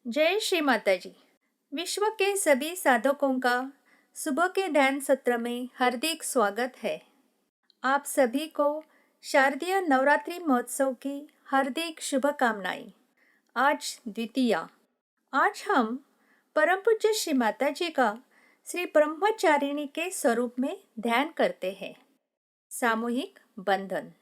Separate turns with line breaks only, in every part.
जय श्री माताजी। विश्व के सभी साधकों का सुबह के ध्यान सत्र में हार्दिक स्वागत है। आप सभी को शारदीय नवरात्रि महोत्सव की हार्दिक शुभकामनाएं। आज द्वितीया। आज हम परम पूज्य श्री माताजी का श्री ब्रह्मचारिणी के स्वरूप में ध्यान करते हैं। सामूहिक बंधन।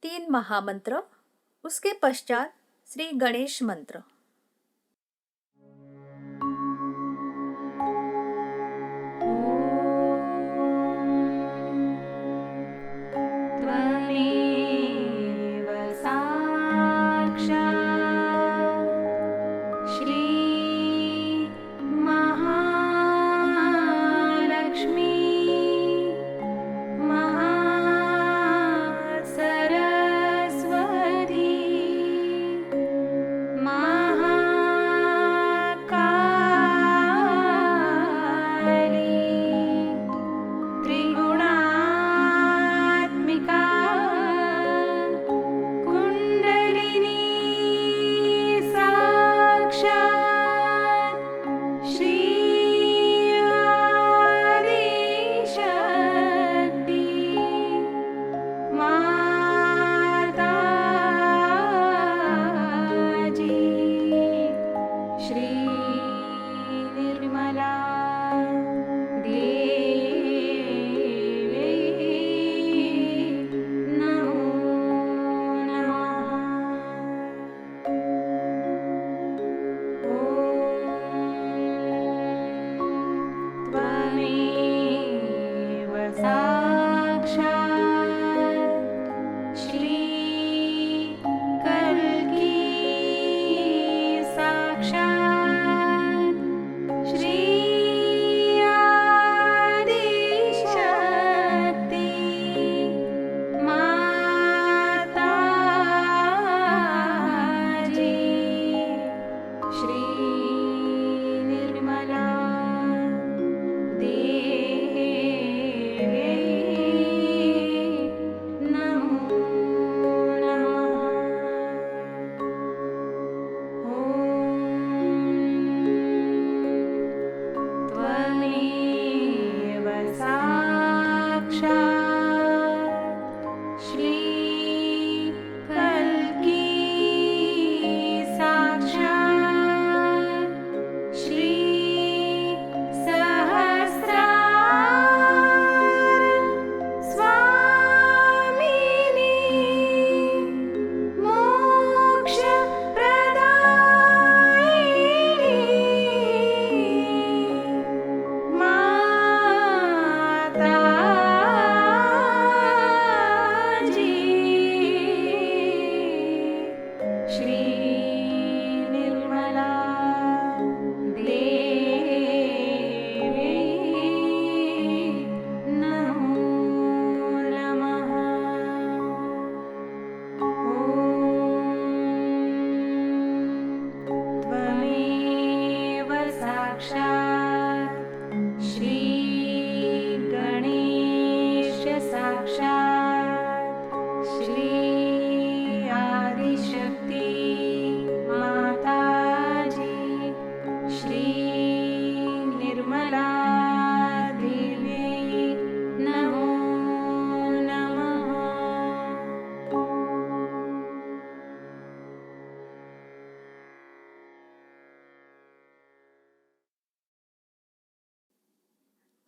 तीन महामंत्र, उसके पश्चात श्री गणेश मंत्र।
त्वमेव साक्षात् श्री महालक्ष्मी महासरस्वती महाकाली त्रिगुणात्मिका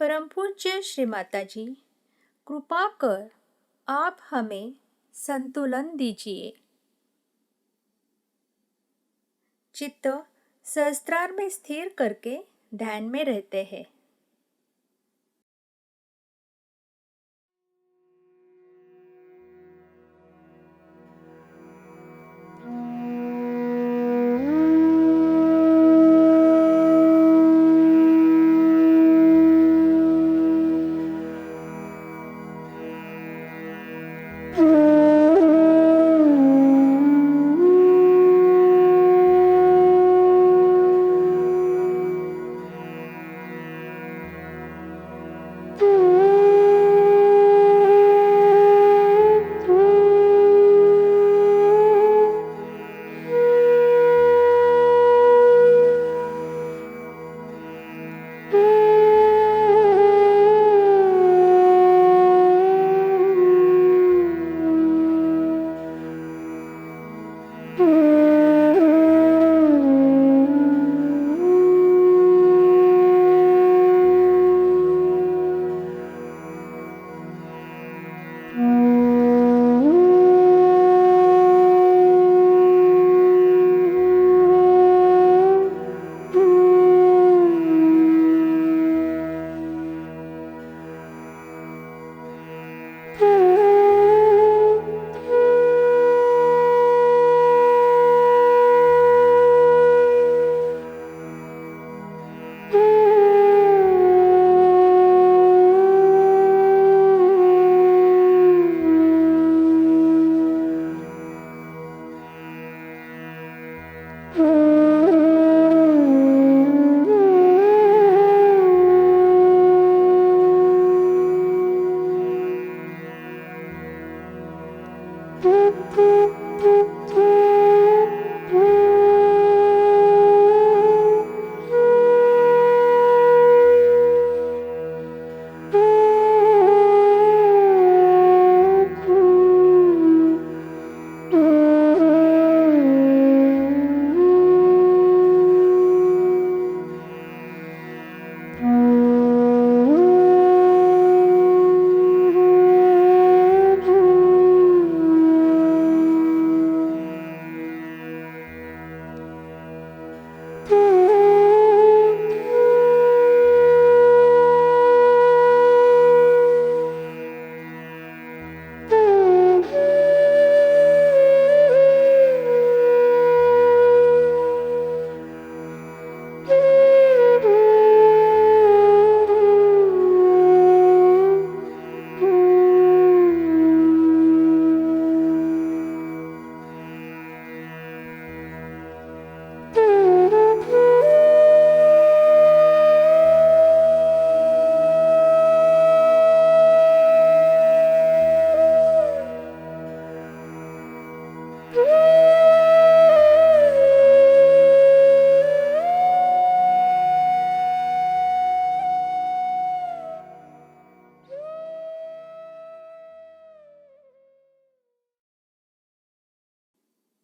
परम पूज्य श्री माताजी, कृपा कर आप हमें संतुलन दीजिए। चित्त सहस्त्रार में स्थिर करके ध्यान में रहते हैं।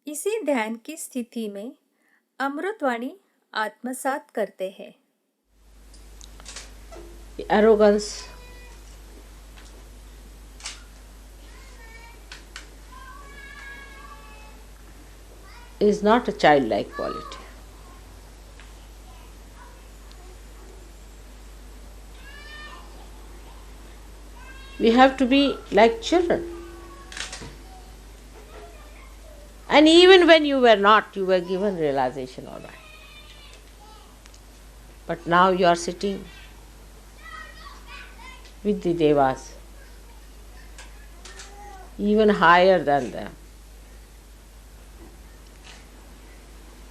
इसी ध्यान की स्थिति में अमृतवाणी आत्मसात करते हैं।
Arrogance is not a childlike quality. We have to be like children. And even when you were not, you were given realization, all right. But now you are sitting with the devas, even higher than them.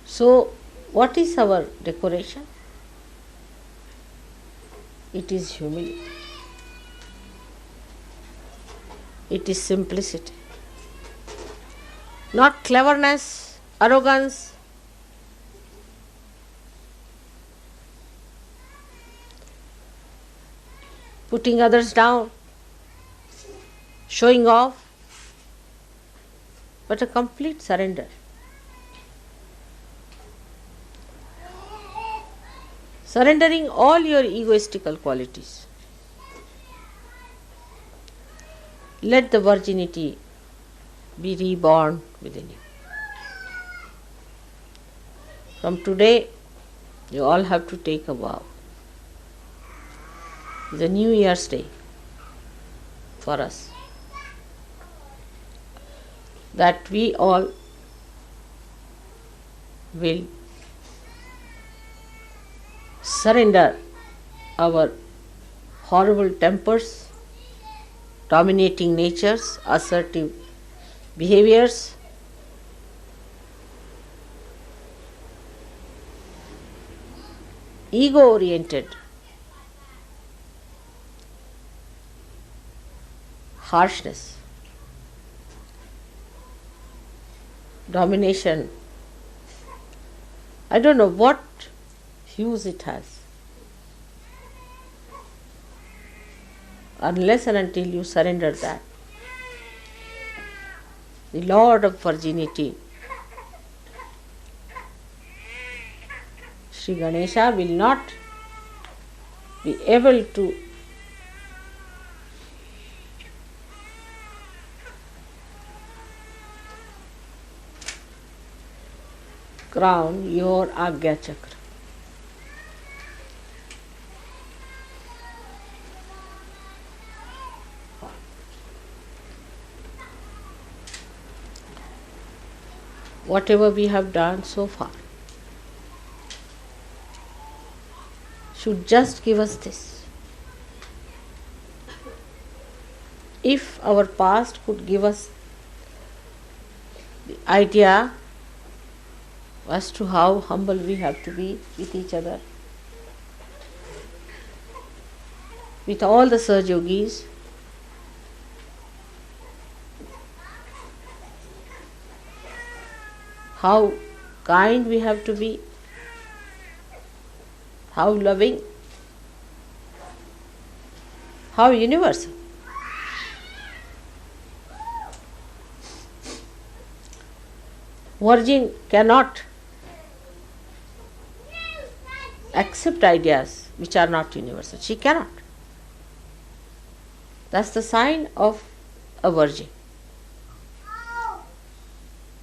So, what is our decoration? It is humility. It is simplicity. Not cleverness, arrogance. Putting others down, showing off, but a complete surrender. Surrendering all your egoistical qualities. let the virginity be reborn within you. From today, you all have to take a vow. It's a New Year's Day for us, that we all will surrender our horrible tempers, dominating natures, assertive behaviors, ego-oriented harshness, domination. I don't know what hues it has. Unless and until you surrender that, the Lord of Virginity, Shri Ganesha, will not be able to crown your Agya Chakra. Whatever we have done so far should just give us this. If our past could give us the idea as to how humble we have to be with each other, with all the Sahajogis, how kind we have to be, how loving, how universal. Virgin cannot accept ideas which are not universal. She cannot. That's the sign of a virgin.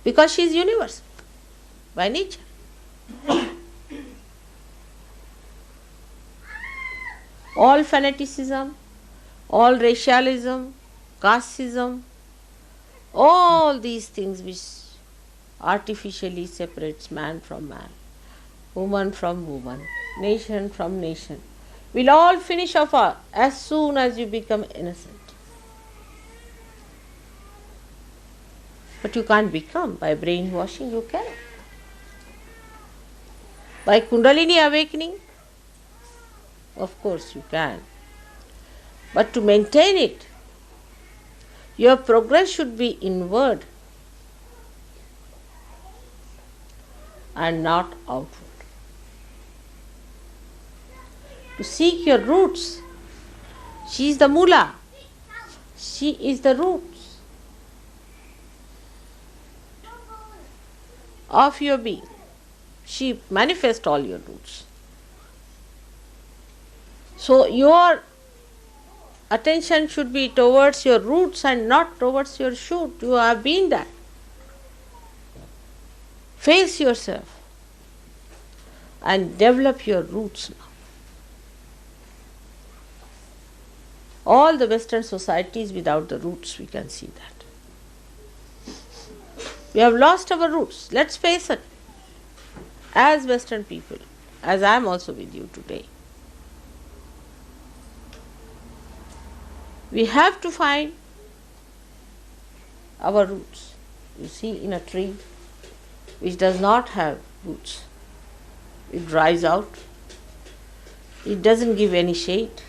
Because she is universal by nature. All fanaticism, all racialism, casteism, all these things which artificially separates man from man, woman from woman, nation from nation, will all finish off as soon as you become innocent. But you can't become by brainwashing, you cannot. By Kundalini awakening, of course you can. But to maintain it, your progress should be inward and not outward. To seek your roots. She is the Mula. She is the roots of your being. She manifests all your roots. So your attention should be towards your roots and not towards your shoot. You have been that. Face yourself and develop your roots now. All the Western societies without the roots, we can see that. We have lost our roots. Let's face it. As Western people, as I am also with you today, we have to find our roots. You see, in a tree which does not have roots, it dries out, it doesn't give any shade.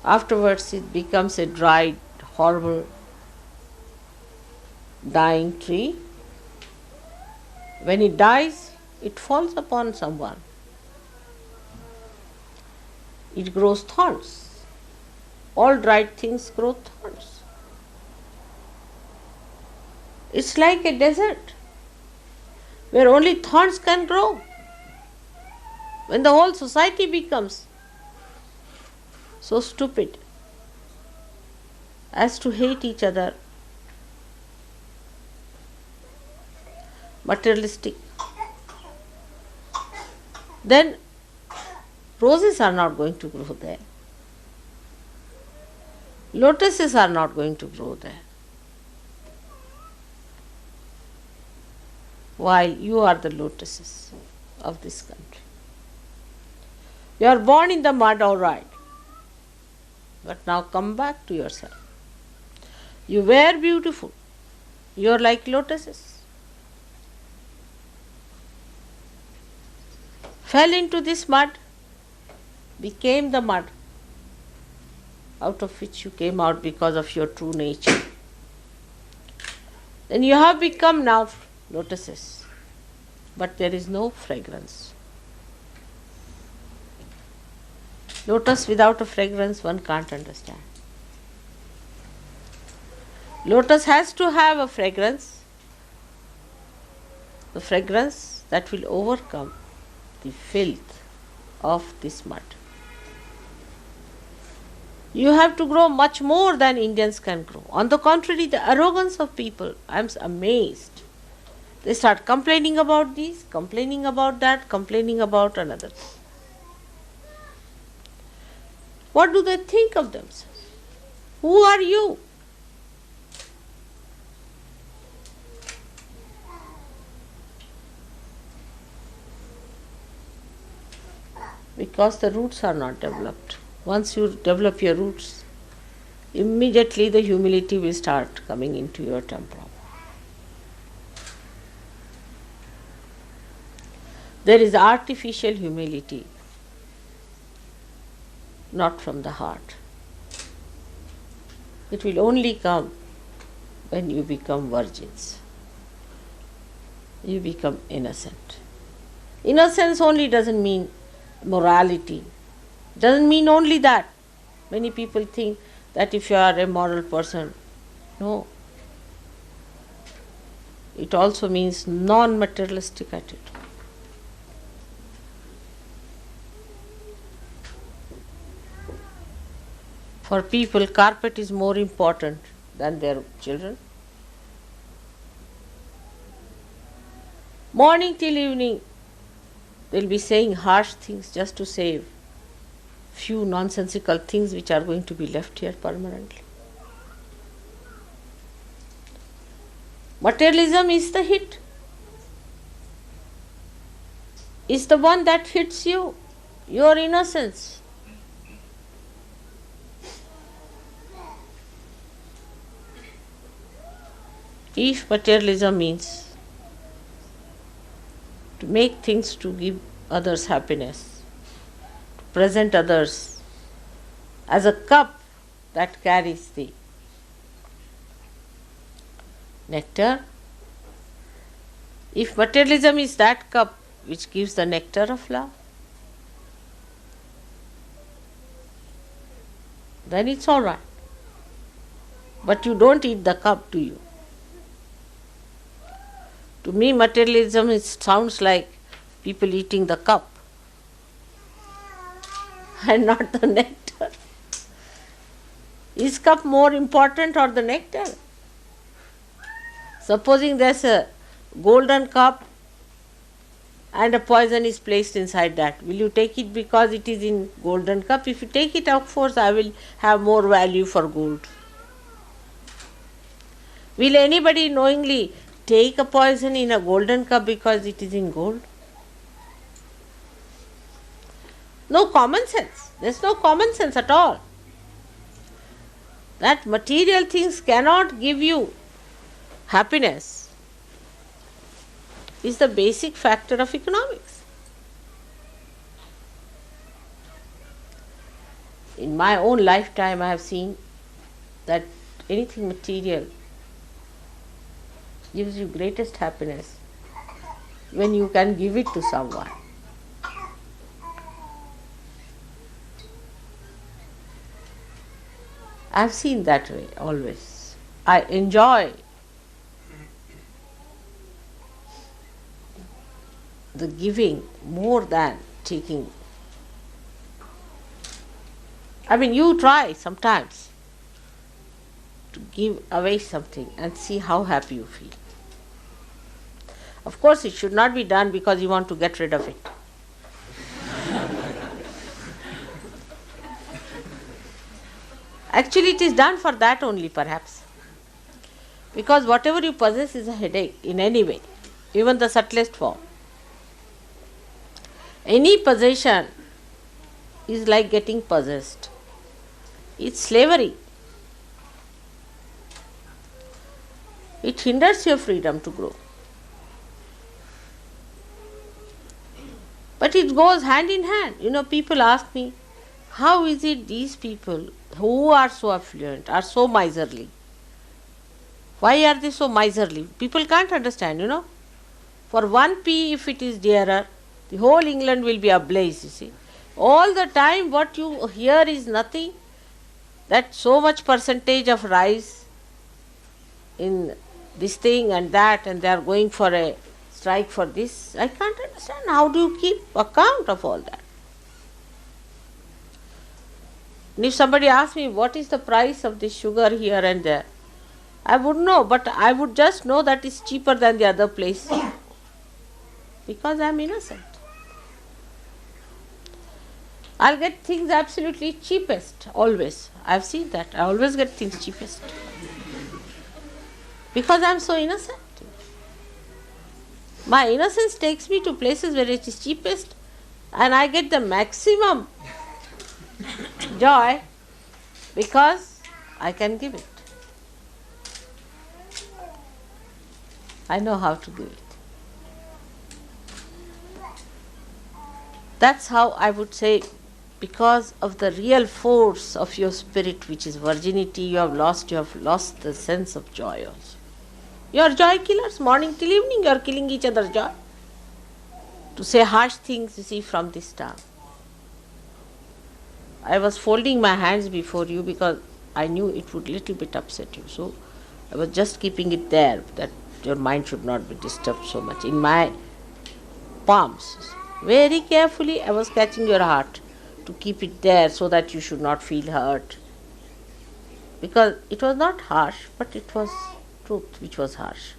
Afterwards it becomes a dried, horrible, dying tree. When it dies, it falls upon someone. It grows thorns. All dried things grow thorns. It's like a desert where only thorns can grow. When the whole society becomes so stupid as to hate each other, materialistic, then roses are not going to grow there. Lotuses are not going to grow there. While you are the lotuses of this country. You are born in the mud, all right. But now come back to yourself. You were beautiful. You are like lotuses. Fell into this mud, became the mud, out of which you came out because of your true nature. Then you have become now lotuses, but there is no fragrance. Lotus without a fragrance one can't understand. Lotus has to have a fragrance, the fragrance that will overcome the filth of this mud. You have to grow much more than Indians can grow. On the contrary, the arrogance of people, I am amazed. They start complaining about this, complaining about that, complaining about another thing. What do they think of themselves? Who are you? Because the roots are not developed. Once you develop your roots, immediately the humility will start coming into your temple. There is artificial humility, not from the heart. It will only come when you become virgins. You become innocent. Innocence only doesn't mean morality. Doesn't mean only that. Many people think that if you are a moral person, no. It also means non-materialistic attitude. For people, carpet is more important than their children. Morning till evening, they'll be saying harsh things just to save few nonsensical things which are going to be left here permanently. Materialism is the hit. Is the one that hits you, your innocence. If materialism means to make things to give others happiness, to present others as a cup that carries the nectar, if materialism is that cup which gives the nectar of love, then it's all right. But you don't eat the cup, do you? To me, materialism sounds like people eating the cup and not the nectar. Is cup more important or the nectar? Supposing there's a golden cup and a poison is placed inside that, will you take it because it is in golden cup? If you take it, of course, I will have more value for gold. Will anybody knowingly take a poison in a golden cup because it is in gold? No common sense. There's no common sense at all. That material things cannot give you happiness is the basic factor of economics. In my own lifetime, I have seen that anything material gives you greatest happiness when you can give it to someone. I have seen that way always. I enjoy the giving more than taking. I mean, you try sometimes. to give away something and see how happy you feel. Of course, it should not be done because you want to get rid of it. Actually, it is done for that only, perhaps. Because whatever you possess is a headache in any way, even the subtlest form. Any possession is like getting possessed. It's slavery. It hinders your freedom to grow. But it goes hand in hand. People ask me, how is it these people who are so affluent are so miserly? Why are they so miserly? People can't understand, For 1p, if it is dearer, the whole England will be ablaze, you see. All the time what you hear is nothing, that so much percentage of rise in this thing and that, and they are going for a strike for this. I can't understand. How do you keep account of all that? And if somebody asks me what is the price of this sugar here and there, I would know, but I would just know that it's cheaper than the other place because I am innocent. I'll get things absolutely cheapest, always. I've seen that. I always get things cheapest because I'm so innocent. My innocence takes me to places where it is cheapest and I get the maximum joy because I can give it. I know how to give it. That's how I would say, because of the real force of your spirit, which is virginity, you have lost the sense of joy also. You are joy killers. Morning till evening you are killing each other's joy. To say harsh things, you see, from this tongue. I was folding my hands before you because I knew it would little bit upset you. So I was just keeping it there, that your mind should not be disturbed so much. In my palms, very carefully I was catching your heart to keep it there so that you should not feel hurt. Because it was not harsh, but it was truth which was harsh.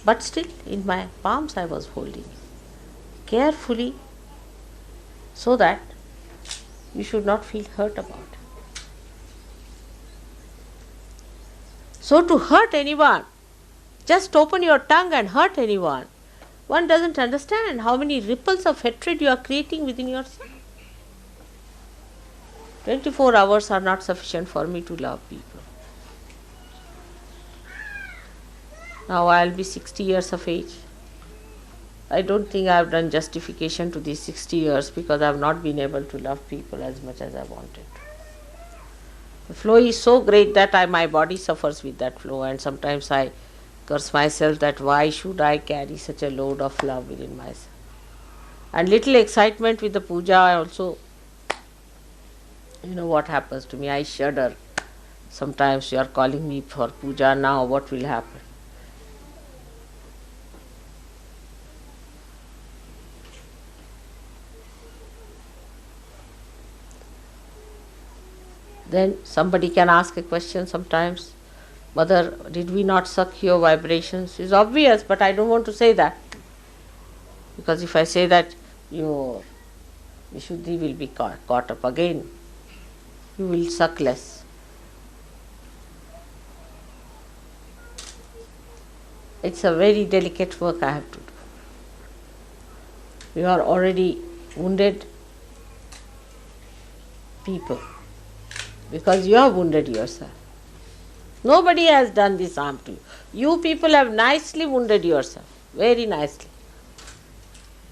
But still, in my palms I was holding it carefully so that you should not feel hurt about it. So to hurt anyone, just open your tongue and hurt anyone, one doesn't understand how many ripples of hatred you are creating within yourself. 24 hours are not sufficient for me to love people. Now I will be 60 years of age. I don't think I have done justification to these 60 years because I have not been able to love people as much as I wanted. The flow is so great that my body suffers with that flow, and sometimes I curse myself that why should I carry such a load of love within myself. And little excitement with the puja also, what happens to me, I shudder. Sometimes you are calling me for puja now, what will happen? Then somebody can ask a question sometimes, Mother, did we not suck your vibrations? It's obvious, but I don't want to say that. Because if I say that, your Vishuddhi will be caught up again. You will suck less. It's a very delicate work I have to do. You are already wounded people because you have wounded yourself. Nobody has done this harm to you. You people have nicely wounded yourself, very nicely.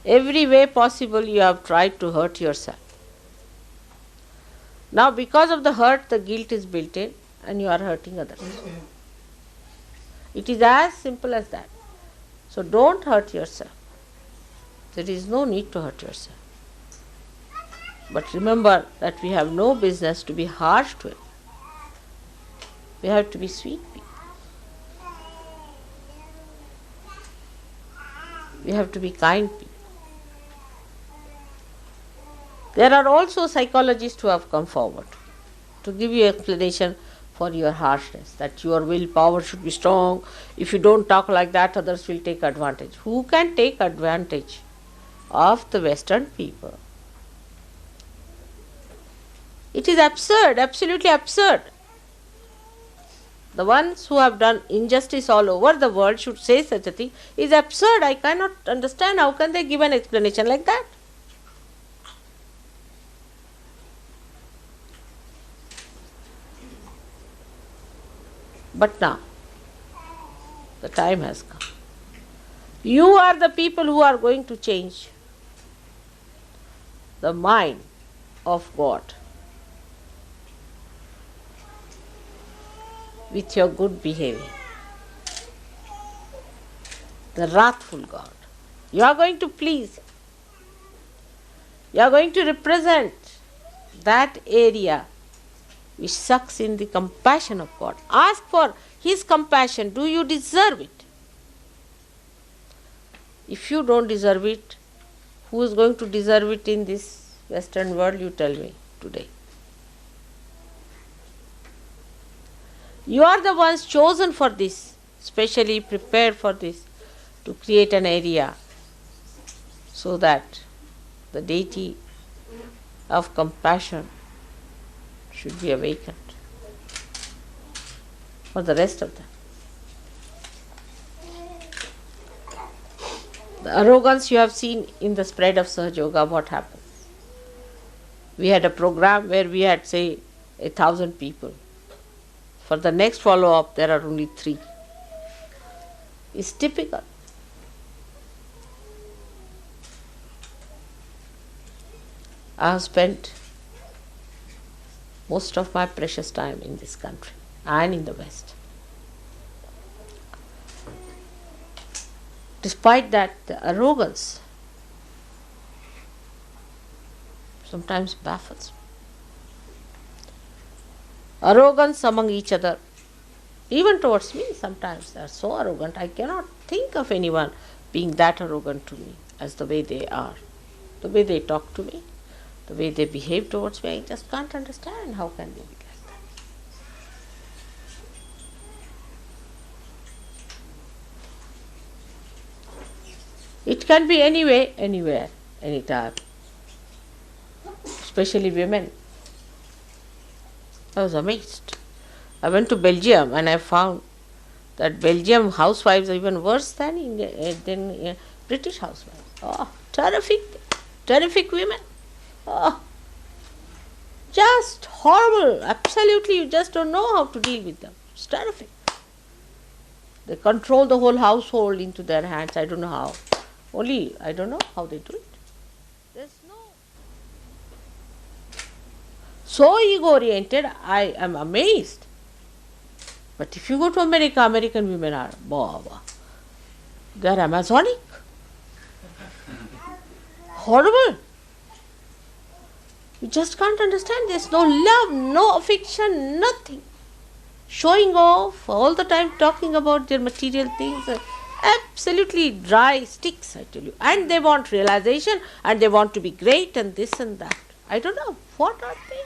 Every way possible you have tried to hurt yourself. Now because of the hurt, the guilt is built in and you are hurting others. It is as simple as that. So don't hurt yourself. There is no need to hurt yourself. But remember that we have no business to be harsh to it. We have to be sweet people. We have to be kind people. There are also psychologists who have come forward to give you explanation for your harshness, that your willpower should be strong. If you don't talk like that, others will take advantage. Who can take advantage of the Western people? It is absurd, absolutely absurd. The ones who have done injustice all over the world should say such a thing. It is absurd. I cannot understand how can they give an explanation like that. But now, the time has come. You are the people who are going to change the mind of God with your good behavior. The wrathful God. You are going to please. You are going to represent that area which sucks in the compassion of God. Ask for His compassion. Do you deserve it? If you don't deserve it, who is going to deserve it in this Western world? You tell me today. You are the ones chosen for this, specially prepared for this, to create an area so that the deity of compassion should be awakened for the rest of them. The arrogance you have seen in the spread of Sahajayoga, what happens? We had a program where we had, say, 1,000 people. For the next follow-up, there are only 3. It's typical. I have spent most of my precious time in this country and in the West. Despite that, the arrogance sometimes baffles me. Arrogance among each other, even towards me sometimes they are so arrogant. I cannot think of anyone being that arrogant to me as the way they are, the way they talk to me, the way they behave towards me. I just can't understand how can they be like that. It can be anyway, anywhere, anytime, especially women. I was amazed. I went to Belgium and I found that Belgium housewives are even worse than British housewives. Oh, terrific women. Oh, just horrible. Absolutely, you just don't know how to deal with them. It's terrific. They control the whole household into their hands. I don't know how. Only I don't know how they do it. There's no. So ego-oriented, I am amazed. But if you go to America, American women are, they are Amazonic. Horrible. You just can't understand. There's no love, no affection, nothing. Showing off, all the time talking about their material things. Absolutely dry sticks, I tell you. And they want realization and they want to be great and this and that. I don't know. What are they?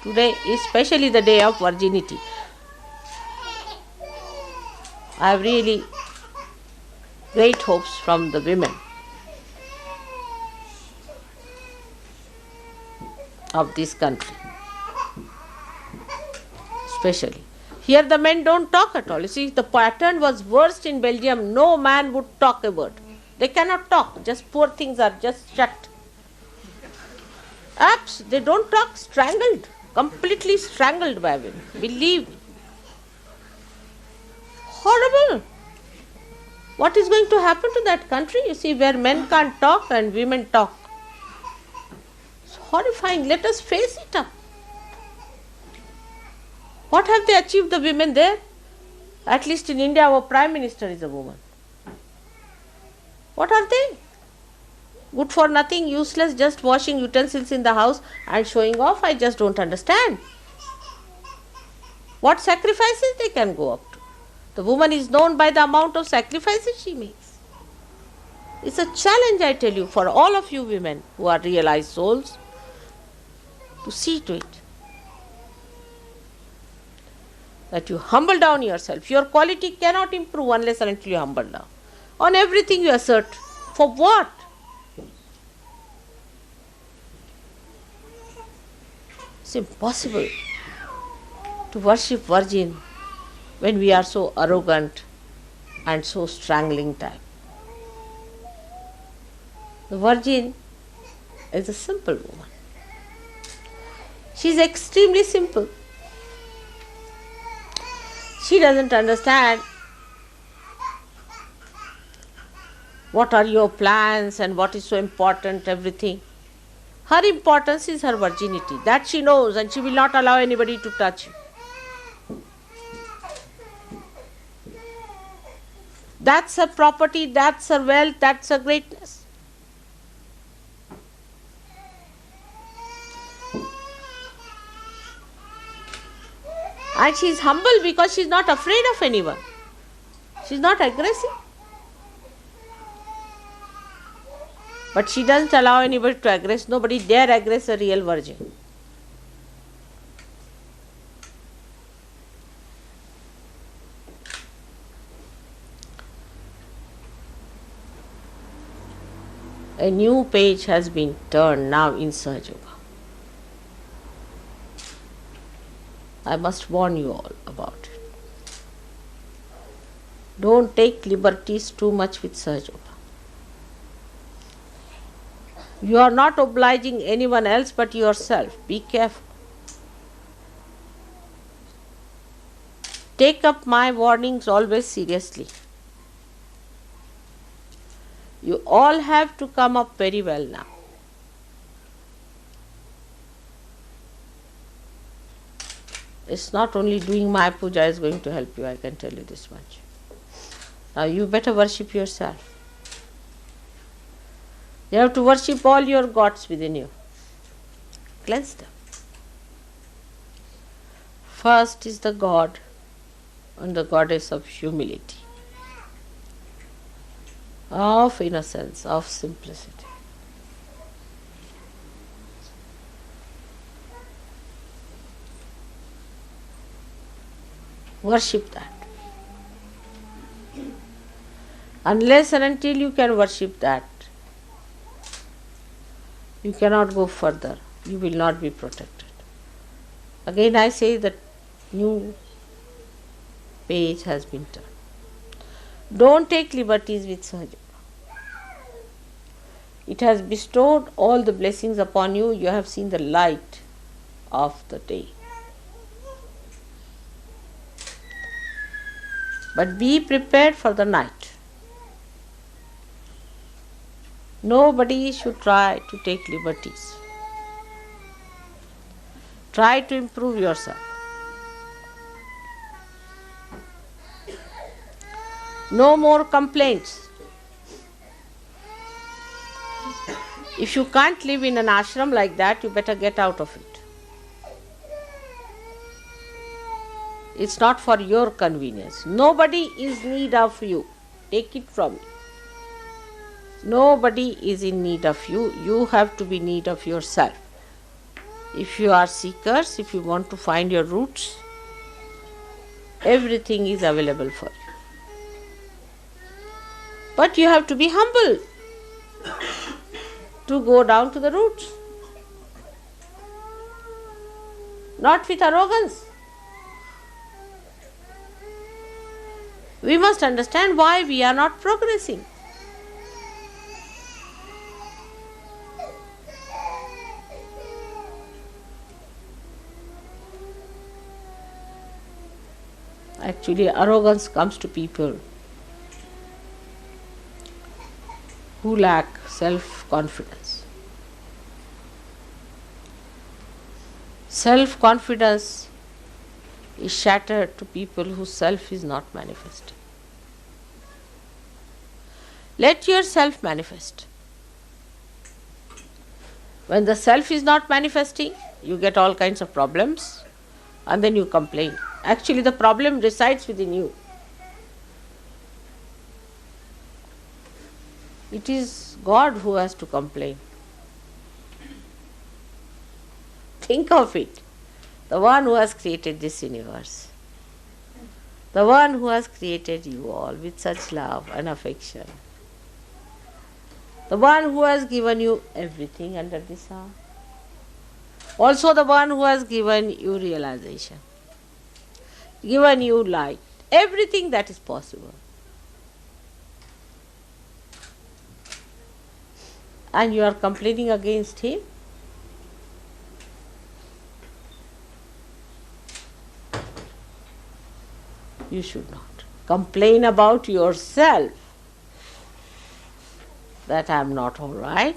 Today is especially the day of Virginity. I have really great hopes from the women of this country. Especially. Here the men don't talk at all. You see, the pattern was worst in Belgium. No man would talk a word. They cannot talk. Just poor things are just shut. They don't talk, strangled. Completely strangled by women. Believe me. Horrible. What is going to happen to that country? You see, where men can't talk and women talk. It's horrifying. Let us face it up. What have they achieved, the women there? At least in India, our Prime Minister is a woman. What are they? Good for nothing, useless, just washing utensils in the house and showing off. I just don't understand. What sacrifices they can go up to. The woman is known by the amount of sacrifices she makes. It's a challenge, I tell you, for all of you women who are realized souls to see to it that you humble down yourself. Your quality cannot improve unless and until you humble down. On everything you assert. For what? It's impossible to worship Virgin when we are so arrogant and so strangling type. The Virgin is a simple woman. She is extremely simple. She doesn't understand what are your plans and what is so important, everything. Her importance is her virginity. That she knows, and she will not allow anybody to touch you. That's her property, that's her wealth, that's her greatness. And she is humble because she is not afraid of anyone. She is not aggressive. But she doesn't allow anybody to aggress. Nobody dare aggress a real virgin. A new page has been turned now in Sahajayoga. I must warn you all about it. Don't take liberties too much with Sahajayoga. You are not obliging anyone else but yourself. Be careful. Take up my warnings always seriously. You all have to come up very well now. It's not only doing my puja is going to help you, I can tell you this much. Now you better worship yourself. You have to worship all your gods within you. Cleanse them. First is the God and the goddess of humility, of innocence, of simplicity. Worship that. Unless and until you can worship that, you cannot go further. You will not be protected. Again I say that new page has been turned. Don't take liberties with Sahajayoga. It has bestowed all the blessings upon you. You have seen the light of the day. But be prepared for the night. Nobody should try to take liberties. Try to improve yourself. No more complaints. If you can't live in an ashram like that, you better get out of it. It's not for your convenience. Nobody is in need of you. Take it from me. Nobody is in need of you. You have to be in need of yourself. If you are seekers, if you want to find your roots, everything is available for you. But you have to be humble to go down to the roots. Not with arrogance. We must understand why we are not progressing. Actually, arrogance comes to people who lack self-confidence. Self-confidence is shattered to people whose self is not manifesting. Let yourself manifest. When the self is not manifesting, you get all kinds of problems and then you complain. Actually, the problem resides within you. It is God who has to complain. Think of it. The one who has created this universe. The one who has created you all with such love and affection. The one who has given you everything under the sun. Also the one who has given you realization, given you light, everything that is possible. And you are complaining against him? You should not. Complain about yourself that I am not all right.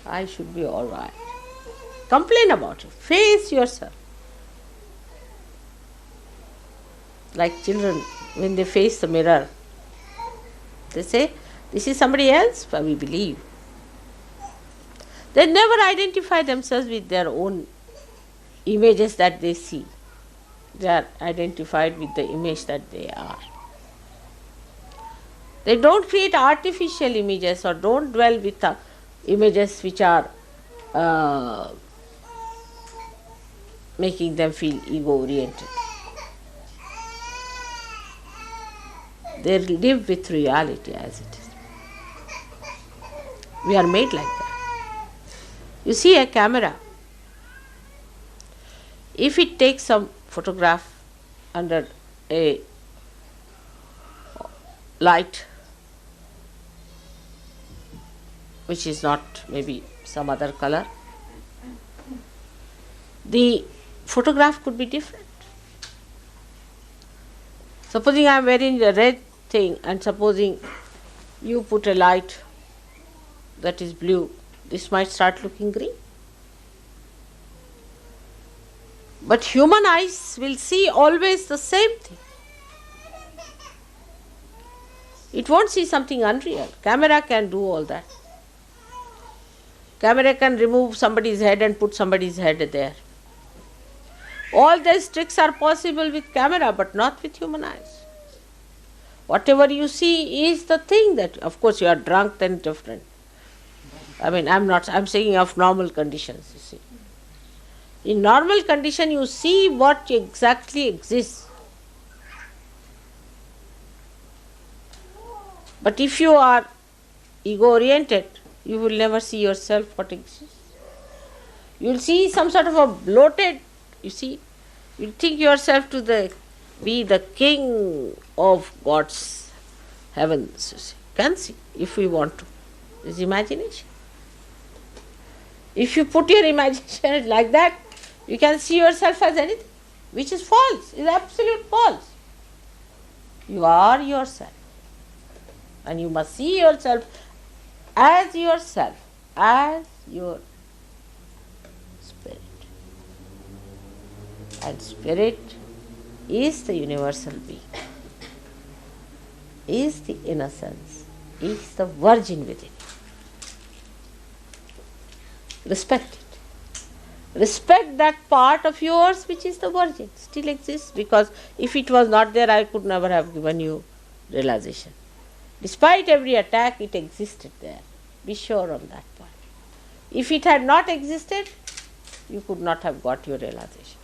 I should be all right. Complain about it. Face yourself. Like children, when they face the mirror, they say, this is somebody else, but we believe. They never identify themselves with their own images that they see. They are identified with the image that they are. They don't create artificial images or don't dwell with images which are making them feel ego-oriented. They live with reality as it is. We are made like that. You see a camera. If it takes some photograph under a light which is not maybe some other color, the photograph could be different. Supposing I am wearing a red thing and supposing you put a light that is blue, this might start looking green. But human eyes will see always the same thing. It won't see something unreal. Camera can do all that. Camera can remove somebody's head and put somebody's head there. All these tricks are possible with camera, but not with human eyes. Whatever you see is the thing that, of course, you are drunk, then different. I'm saying of normal conditions, you see. In normal condition, you see what exactly exists. But if you are ego-oriented, you will never see yourself what exists. You will see some sort of a bloated, you see, you think yourself to be the king of God's heavens, you see. Can see, if we want to. It's imagination. If you put your imagination like that, you can see yourself as anything, which is false, is absolute false. You are yourself. And you must see yourself, as your spirit. And spirit is the universal being, is the innocence, is the virgin within you. Respect it. Respect that part of yours which is the virgin, still exists, because if it was not there, I could never have given you realization. Despite every attack, it existed there. Be sure on that point. If it had not existed, you could not have got your realization.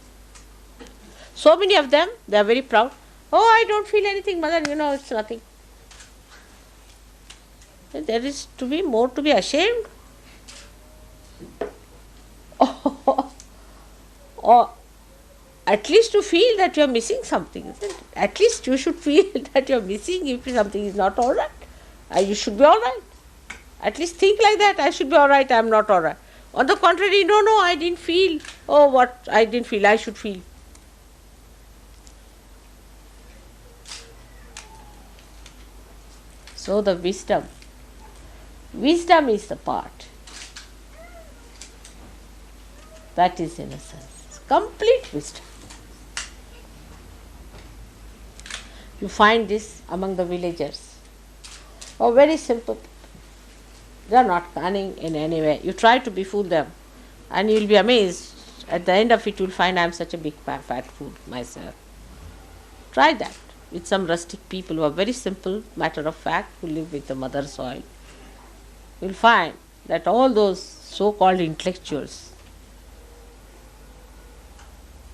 So many of them, they are very proud. Oh, I don't feel anything, mother, it's nothing. There is to be more to be ashamed. Or at least to feel that you are missing something, isn't it? At least you should feel that you are missing if something is not all right. You should be all right. At least think like that. I should be all right, I am not all right. On the contrary, no, I didn't feel. Oh, what I didn't feel, I should feel. So the wisdom is the part that is innocence, complete wisdom. You find this among the villagers. Oh, very simple. They are not cunning in any way. You try to befool them and you will be amazed. At the end of it, you will find I am such a big fat fool myself. Try that. with some rustic people who are very simple, matter of fact, who live with the mother soil, you will find that all those so-called intellectuals,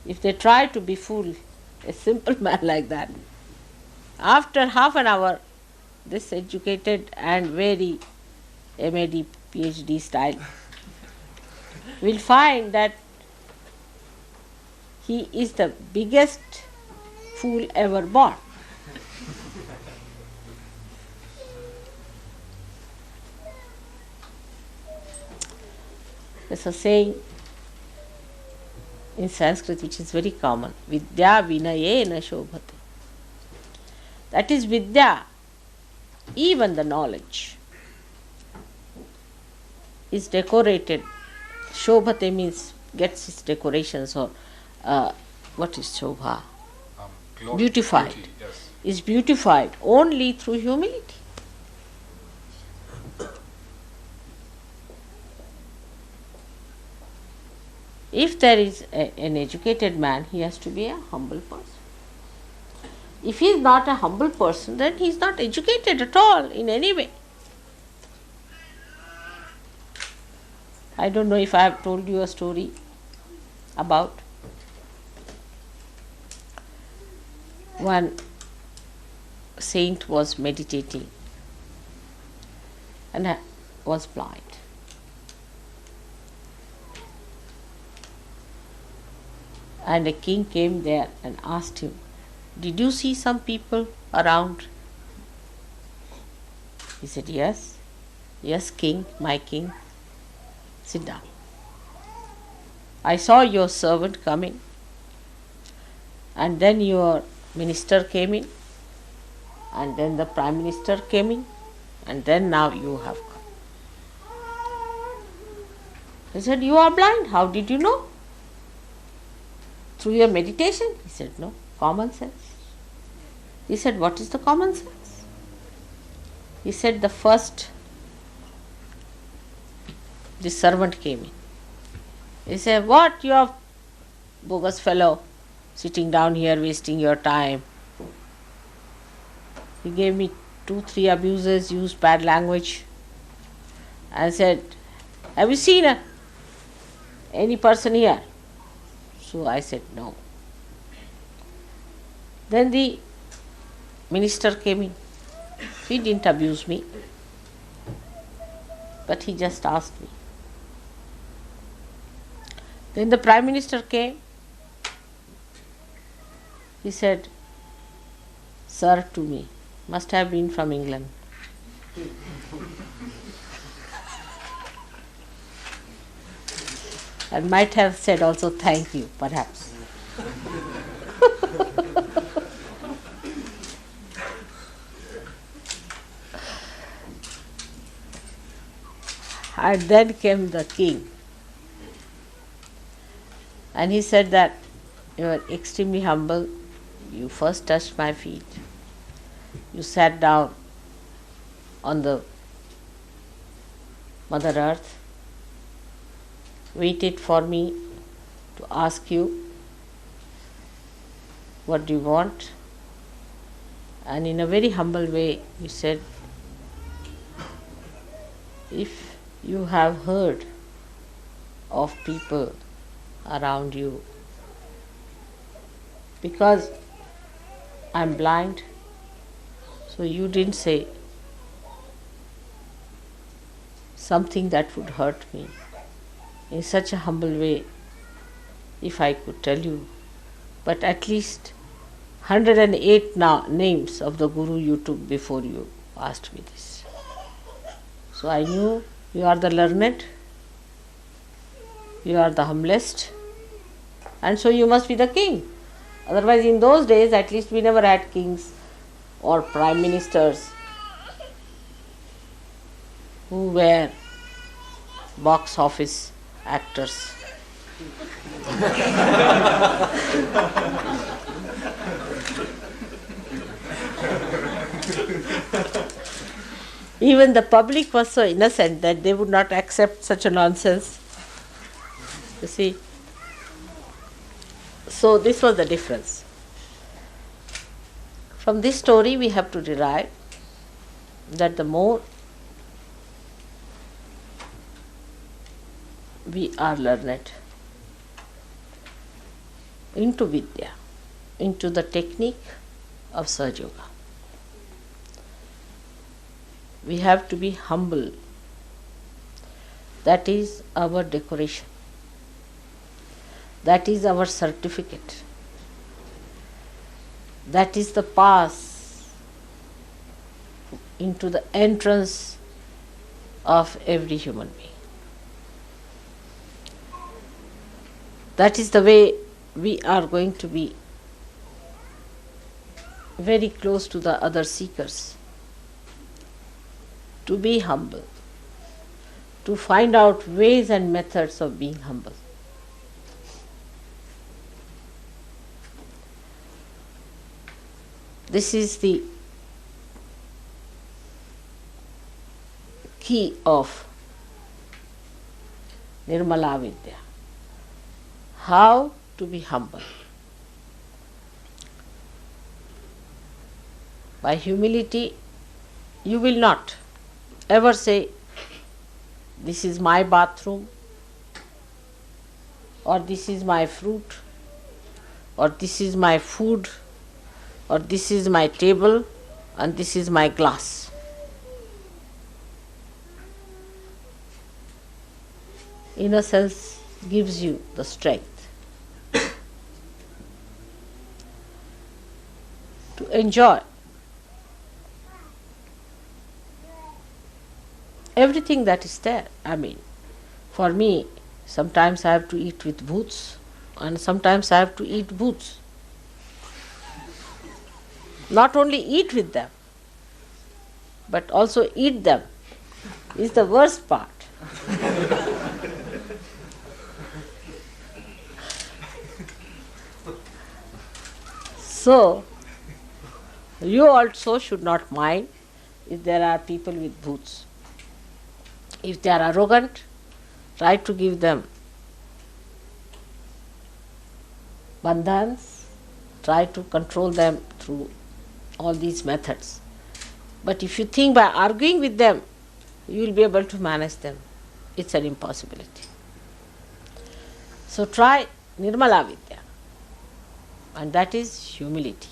if they try to befool a simple man like that, after half an hour, this educated and very MAD, PhD style will find that he is the biggest fool ever born. There's a saying in Sanskrit which is very common, Vidya vinayena shobhate. That is Vidya, even the knowledge, is decorated. Shobhate means gets its decorations, or what is Shobha? Beautified.
Beauty, yes.
Is beautified only through humility. If there is an educated man, he has to be a humble person. If he is not a humble person, then he is not educated at all in any way. I don't know if I have told you a story about one saint was meditating and was blind. And a king came there and asked him, "Did you see some people around?" He said, "Yes." "Yes, king, my king. Sit down. I saw your servant coming, and then your minister came in, and then the prime minister came in, and then now you have come." He said, "You are blind. How did you know?" "Through your meditation." He said, "No, common sense." He said, "What is the common sense?" He said, "The first, the servant came in. He said, 'What, you are bogus fellow, sitting down here wasting your time.' He gave me 2-3 abuses, used bad language, and said, 'Have you seen any person here?' So I said, 'No.' Then the minister came in. He didn't abuse me, but he just asked me. Then the prime minister came. He said, 'Sir' to me. Must have been from England. And might have said also, 'Thank you,' perhaps. And then came the king. And he said that, 'You are extremely humble. You first touched my feet. You sat down on the Mother Earth, waited for me to ask you, what do you want? And in a very humble way, you said, if you have heard of people around you, because I'm blind, so you didn't say something that would hurt me in such a humble way, if I could tell you, but at least 108 names of the Guru you took before you asked me this. So I knew you are the learned, you are the humblest, and so you must be the king. Otherwise, in those days, at least we never had kings or prime ministers who were box office actors. Even the public was so innocent that they would not accept such a nonsense. You see? So this was the difference. From this story we have to derive that the more we are learned into Vidya, into the technique of Sahajayoga, we have to be humble. That is our decoration. That is our certificate. That is the pass into the entrance of every human being. That is the way we are going to be very close to the other seekers. To be humble, to find out ways and methods of being humble. This is the key of Nirmala Vidya. How to be humble. By humility, you will not ever say, this is my bathroom, or this is my fruit, or this is my food, or this is my table, and this is my glass. Innocence gives you the strength to enjoy everything that is there. I mean, for me, sometimes I have to eat with boots, and sometimes I have to eat boots. Not only eat with them, but also eat them is the worst part. So, you also should not mind if there are people with boots. If they are arrogant, try to give them bandhans, try to control them through all these methods. But if you think by arguing with them, you will be able to manage them, it's an impossibility. So try Nirmala Vidya, and that is humility,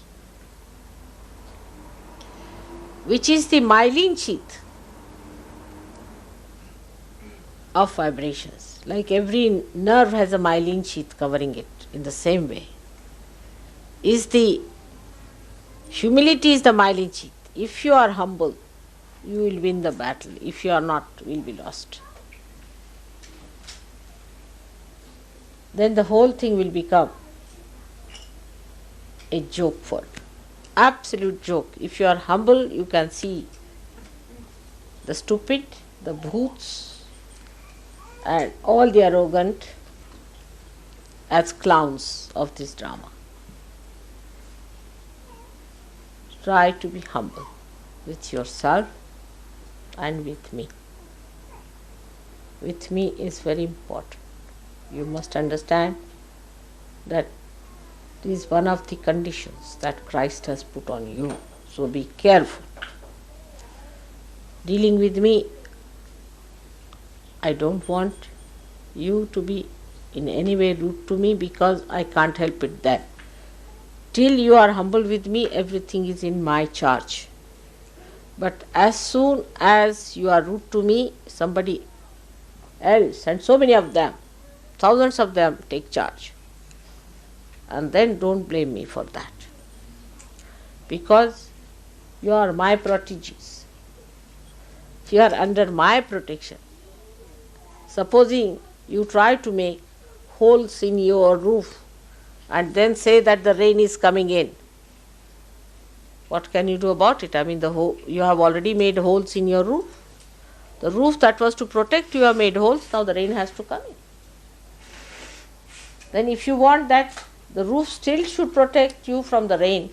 which is the myelin sheath of vibrations. Like every nerve has a myelin sheath covering it, in the same way is the humility is the myelin sheath. If you are humble, you will win the battle. If you are not, you will be lost. Then the whole thing will become a joke for you. Absolute joke. If you are humble, you can see the stupid, the bhoots, and all the arrogant as clowns of this drama. Try to be humble with yourself and with me. With me is very important. You must understand that it is one of the conditions that Christ has put on you. So be careful. Dealing with me, I don't want you to be in any way rude to me, because I can't help it then. Till you are humble with me, everything is in my charge. But as soon as you are rude to me, somebody else, and so many of them, thousands of them, take charge. And then don't blame me for that. Because you are my proteges. You are under my protection. Supposing you try to make holes in your roof and then say that the rain is coming in, what can you do about it? I mean, you have already made holes in your roof. The roof that was to protect you have made holes, now the rain has to come in. Then if you want that the roof still should protect you from the rain,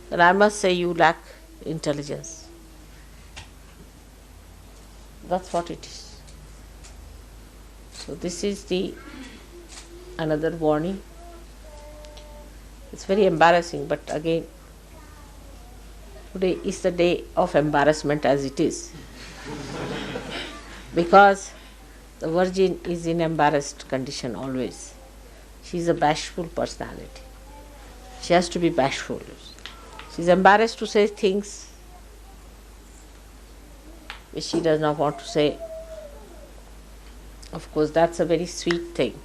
then I must say you lack intelligence. That's what it is. So this is another warning. It's very embarrassing, but again, Today is the day of embarrassment as it is. Because the Virgin is in embarrassed condition always. She is a bashful personality. She has to be bashful. She is embarrassed to say things which she does not want to say. Of course, that's a very sweet thing.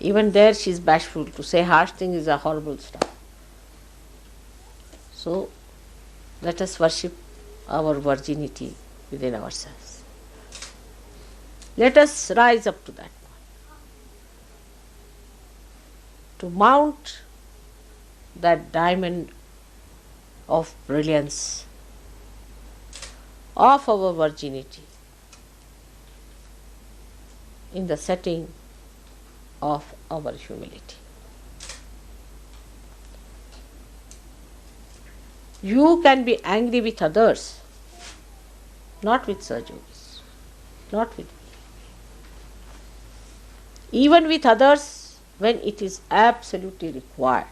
Even there she is bashful. To say harsh things is a horrible stuff. So, let us worship our virginity within ourselves. Let us rise up to that point. To mount that diamond of brilliance of our virginity in the setting of our humility. You can be angry with others, not with Sahajogis, not with me. Even with others when it is absolutely required.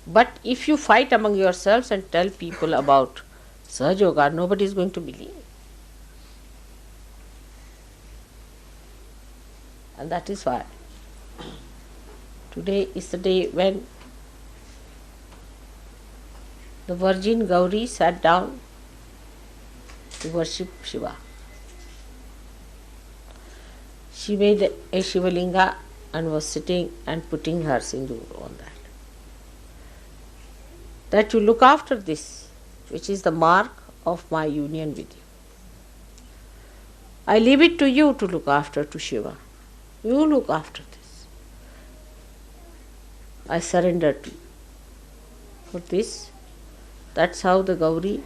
But if you fight among yourselves and tell people about Sahajayoga, nobody is going to believe. And that is why today is the day when the Virgin Gauri sat down to worship Shiva. She made a Shivalinga and was sitting and putting her sindoor on that. That you look after this, which is the mark of my union with you. I leave it to you to look after to Shiva. You look after this. I surrender to you. For this, that's how the Gauri,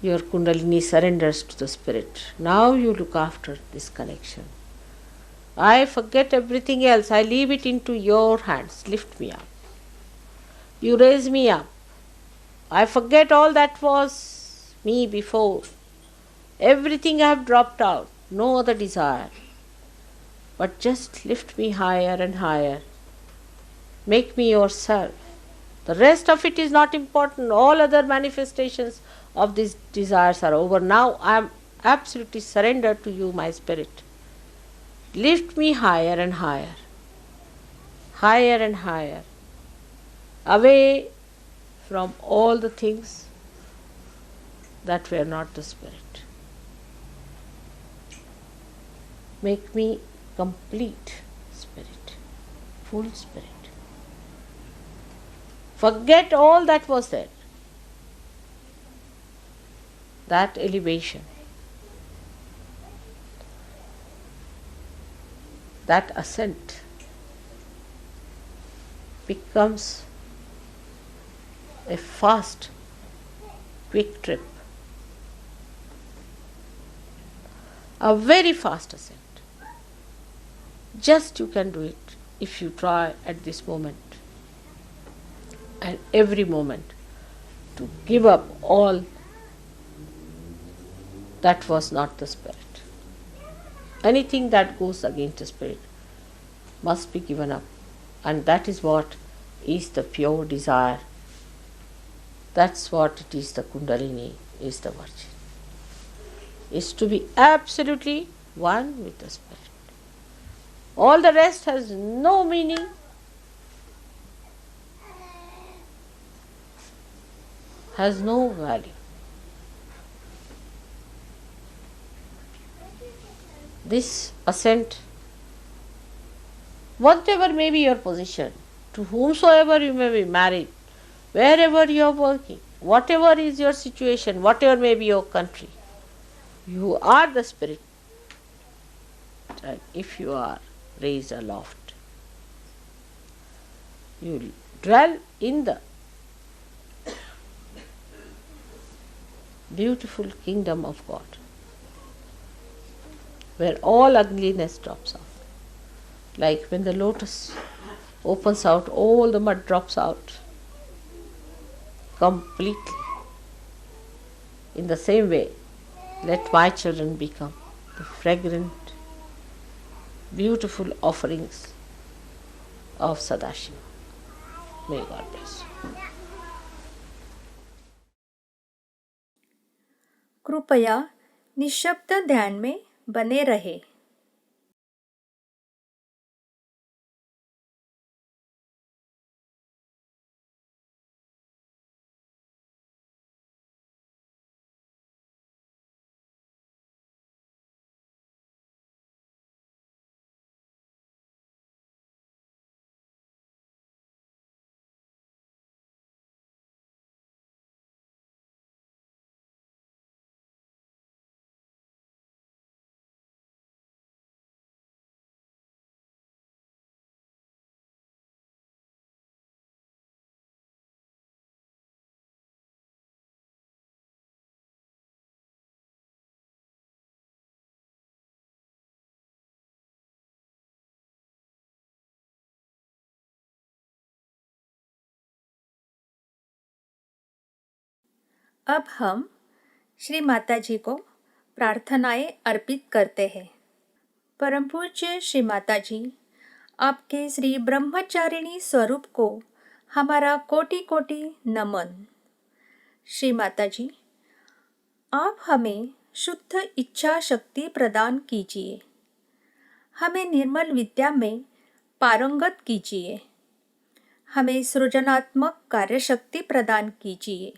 your Kundalini, surrenders to the Spirit. Now you look after this connection. I forget everything else. I leave it into your hands. Lift me up. You raise me up. I forget all that was me before. Everything I have dropped out. No other desire. But just lift me higher and higher. Make me yourself. The rest of it is not important. All other manifestations of these desires are over. Now I am absolutely surrendered to you, my Spirit. Lift me higher and higher. Higher and higher. Away from all the things that were not the Spirit. Make me complete Spirit, full Spirit. Forget all that was there. That elevation, that ascent becomes a fast, quick trip. A very fast ascent. Just you can do it if you try at this moment and every moment to give up all that was not the Spirit. Anything that goes against the Spirit must be given up, and that is what is the pure desire. That's what it is, the Kundalini is the Virgin. Is to be absolutely one with the Spirit. All the rest has no meaning, has no value. This ascent, whatever may be your position, to whomsoever you may be married, wherever you are working, whatever is your situation, whatever may be your country, you are the Spirit. And if you are raised aloft, you dwell in the beautiful kingdom of God, where all ugliness drops out. Like when the lotus opens out, all the mud drops out completely. In the same way, let my children become the fragrant, beautiful offerings of Sadashiva. May God bless you.
कृपया निःशब्द ध्यान में बने रहे। अब हम श्री माताजी को प्रार्थनाएं अर्पित करते हैं। परम पूज्य श्री माताजी, आपके श्री ब्रह्मचारिणी स्वरूप को हमारा कोटि कोटि नमन। श्री माताजी, आप हमें शुद्ध इच्छा शक्ति प्रदान कीजिए, हमें निर्मल विद्या में पारंगत कीजिए, हमें सृजनात्मक कार्यशक्ति प्रदान कीजिए,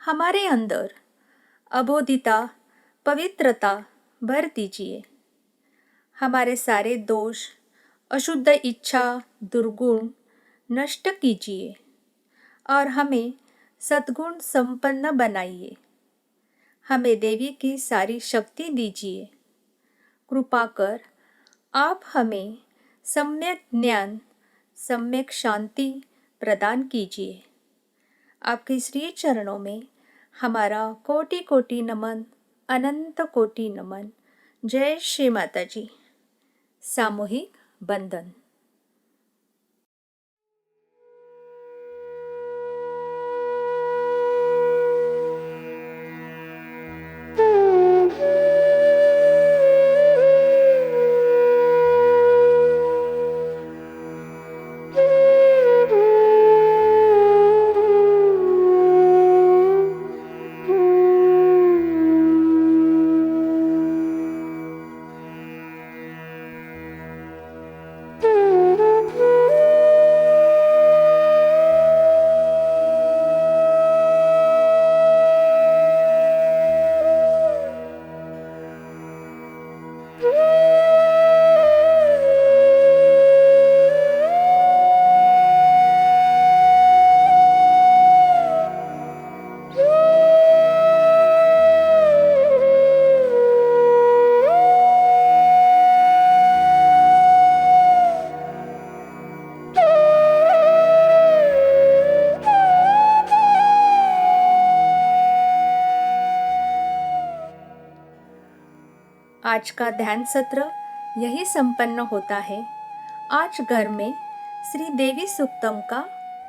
हमारे अंदर अबोधिता पवित्रता भर दीजिए, हमारे सारे दोष अशुद्ध इच्छा दुर्गुण नष्ट कीजिए और हमें सद्गुण संपन्न बनाइए, हमें देवी की सारी शक्ति दीजिए। कृपा कर आप हमें सम्यक ज्ञान सम्यक शांति प्रदान कीजिए। आपके श्री चरणों में हमारा कोटि कोटि नमन, अनंत कोटि नमन। जय श्री माताजी। सामूहिक बंदन। आज का ध्यान सत्र यही संपन्न होता है। आज घर में श्री देवी सूक्तम का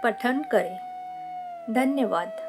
पठन करें। धन्यवाद।